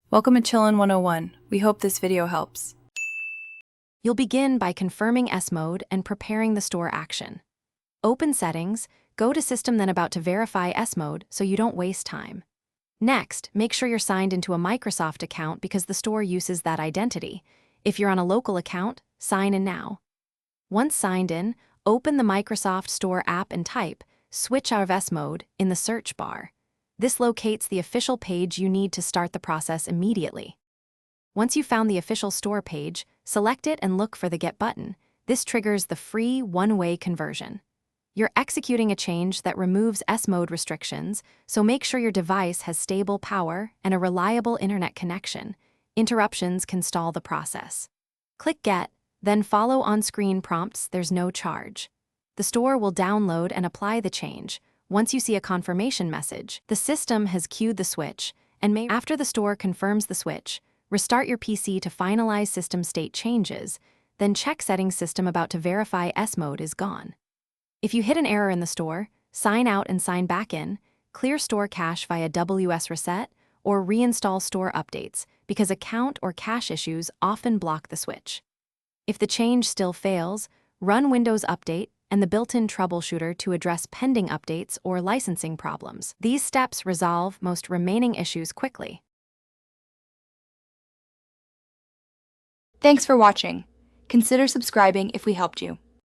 Welcome to Chillin' 101. We hope this video helps. You'll begin by confirming S mode and preparing the store action. Open Settings, go to System, then About to verify S mode so you don't waste time. Next, make sure you're signed into a Microsoft account because the store uses that identity. If you're on a local account, sign in now. Once signed in, open the Microsoft Store app and type Switch out of S mode in the search bar. This locates the official page you need to start the process immediately. Once you've found the official store page, select it and look for the Get button. This triggers the free one-way conversion. You're executing a change that removes S mode restrictions, so make sure your device has stable power and a reliable internet connection. Interruptions can stall the process. Click Get, then follow on-screen prompts. There's no charge. The store will download and apply the change. Once you see a confirmation message, the system has queued the switch, and after the store confirms the switch, restart your PC to finalize system state changes, then check Settings. System About to verify S mode is gone. If you hit an error in the store, sign out and sign back in, clear store cache via WS Reset, or reinstall store updates because account or cache issues often block the switch. If the change still fails, run Windows Update and the built-in troubleshooter to address pending updates or licensing problems. These steps resolve most remaining issues quickly. Thanks for watching. Consider subscribing if we helped you.